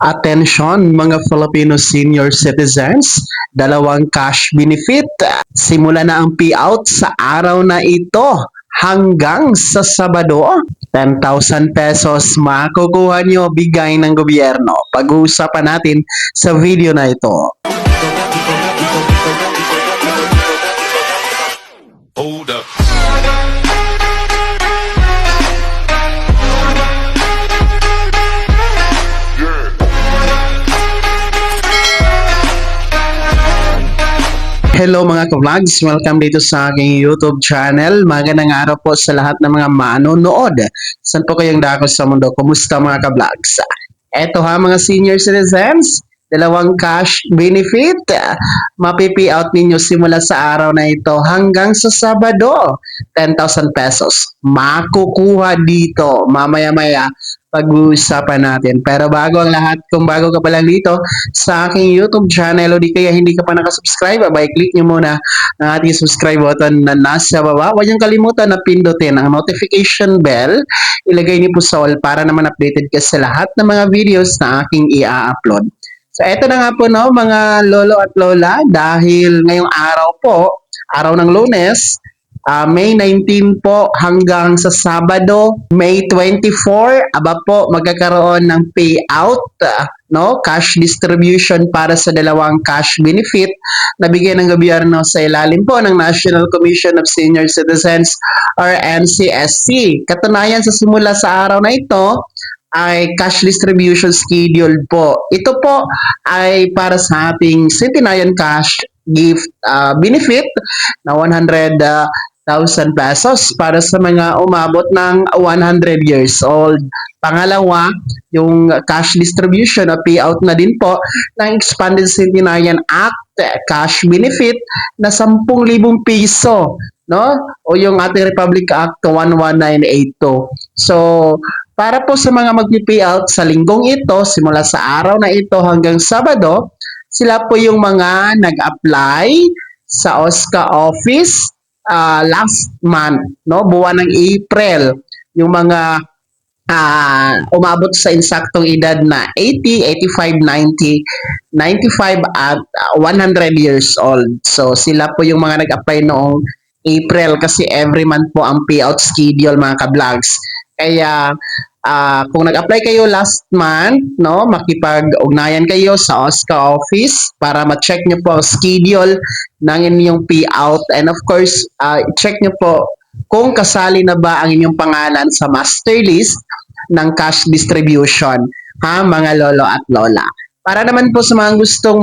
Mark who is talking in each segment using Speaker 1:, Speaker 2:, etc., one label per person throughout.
Speaker 1: Atensyon mga Filipino senior citizens, dalawang cash benefit. Simula na ang payout sa araw na ito hanggang sa Sabado. 10,000 pesos makukuha nyo bigay ng gobyerno. Pag-uusapan natin sa video na ito.
Speaker 2: Hold up.
Speaker 1: Hello mga ka-vlogs, welcome dito sa aking YouTube channel. Magandang araw po sa lahat ng mga manonood. Saan po kayong dako sa mundo? Kumusta mga ka-vlogs? Eto ha mga senior citizens, dalawang cash benefit. Mapipi-out ninyo simula sa araw na ito hanggang sa Sabado. 10,000 pesos. Makukuha dito mamaya-maya pag-uusapan natin. Pero bago ang lahat, kung bago ka pa lang dito sa aking YouTube channel o di kaya hindi ka pa nakasubscribe, abay click nyo muna ang ating subscribe button na nasa baba. Huwag niyong kalimutan na pindutin ang notification bell. Ilagay niyo po sa all para naman updated ka sa lahat ng mga videos na aking i-upload. So eto na nga po no, mga lolo at lola, dahil ngayong araw po, araw ng Lunes, May 19 po hanggang sa Sabado, May 24, aba po magkakaroon ng payout, no, cash distribution para sa dalawang cash benefit na bigyan ng gobyerno sa ilalim po ng National Commission of Senior Citizens or NCSC. Katunayan sa simula sa araw na ito ay cash distribution schedule po. Ito po ay para sa ating Centenarian Cash Gift Benefit na 100,000 pesos para sa mga umabot ng 100 years old. Pangalawa, yung cash distribution o payout na din po ng Expanded Centenarian Act cash benefit na 10,000 piso, no? O yung ating Republic Act 11982. So, para po sa mga mag-payout sa linggong ito, simula sa araw na ito hanggang Sabado, sila po yung mga nag-apply sa OSCA office last month, no? Buwan ng April. Yung mga umabot sa insaktong edad na 80, 85, 90, 95 at 100 years old. So sila po yung mga nag-apply noong April kasi every month po ang payout schedule mga ka-vlogs. Kaya kung nag-apply kayo last month, no, makipag-ugnayan kayo sa OSCA office para ma-check nyo po ang schedule ng inyong payout. And of course, check nyo po kung kasali na ba ang inyong pangalan sa master list ng cash distribution, ha, mga lolo at lola. Para naman po sa mga gustong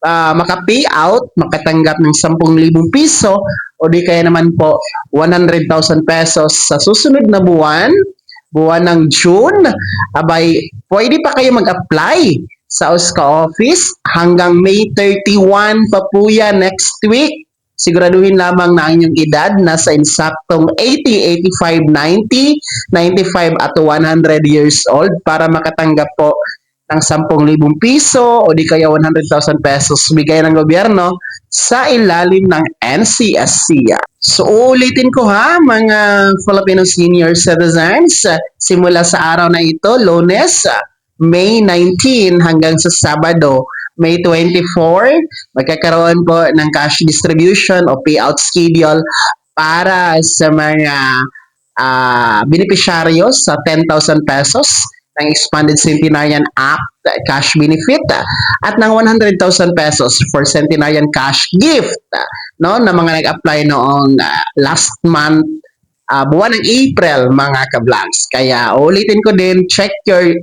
Speaker 1: maka-payout, makatanggap ng 10,000 piso o di kaya naman po 100,000 pesos sa susunod na buwan ng June, abay, pwede pa kayo mag-apply sa OSCA office hanggang May 31 pa po yan next week. Siguraduhin lamang na ang inyong edad nasa insaktong 80, 85, 90, 95 at 100 years old para makatanggap po ng 10,000 piso o di kaya 100,000 pesos bigay ng gobyerno sa ilalim ng NCSC. So uulitin ko ha mga Filipino senior citizens, simula sa araw na ito, Lunes, May 19 hanggang sa Sabado, May 24, magkakaroon po ng cash distribution o payout schedule para sa mga beneficiaryo sa 10,000 pesos ng Expanded Centenarian Act cash benefit at ng 100,000 pesos for Centenarian Cash Gift, no, na mga nag-apply noong last month, buwan ng April mga ka-vlogs. Kaya ulitin ko din, check your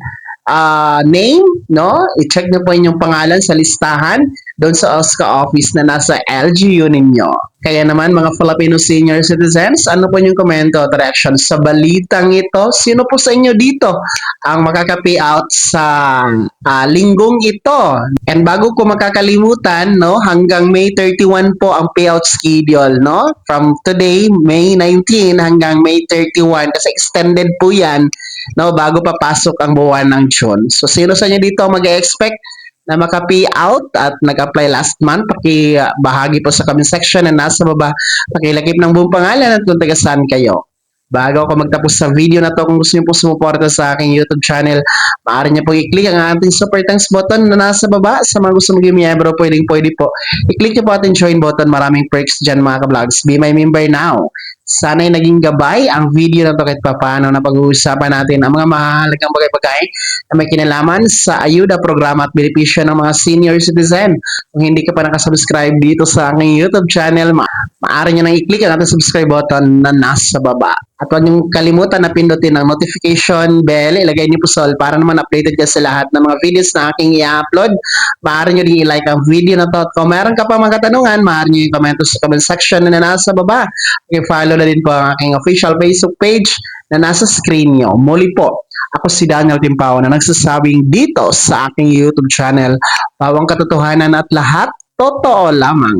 Speaker 1: name, no? I-check nyo po inyong pangalan sa listahan doon sa OSCA office na nasa LGU ninyo. Kaya naman mga Filipino senior citizens, ano po yung komento at reaction sa balitang ito? Sino po sa inyo dito ang makaka-payout sa linggong ito? And bago ko makakalimutan, no, hanggang May 31 po ang payout schedule, no? From today, May 19 hanggang May 31 kasi extended po yan, no, bago papasok ang buwan ng June. So sino sa inyo dito mag-expect na maka-payout at nag-apply last month? Pakibahagi po sa comment section na nasa baba. Pakilagip ng buong pangalan at kung taga saan kayo. Bago ako magtapos sa video na to, kung gusto niyo po sumuporta sa aking YouTube channel, maaari niyo po i-click ang ating super thanks button na nasa baba. Sa mga gusto maging miyembro, pwede po. I-click niyo po ating join button. Maraming perks dyan mga ka-vlogs. Be my member now. Sana'y naging gabay ang video na to kahit paano na pag-uusapan natin ang mga mahalagang bagay-bagay na may kinalaman sa ayuda, programa at benepisyo ng mga senior citizen. Kung hindi ka pa nakasubscribe dito sa aking YouTube channel, maaari nyo nang i-click ang ating subscribe button na nasa baba. At huwag niyong kalimutan na pindutin ang notification bell. Ilagay niyo po sa all para naman updated ka sa lahat ng mga videos na aking i-upload. Maaari nyo din i-like ang video na to. At kung meron ka pa mga katanungan, maaari nyo i-comment sa comment section na nasa baba. I-follow na din po ang aking official Facebook page na nasa screen nyo. Muli po, ako si Daniel Timpao na nagsasabing dito sa aking YouTube channel, bawang katotohanan at lahat totoo lamang.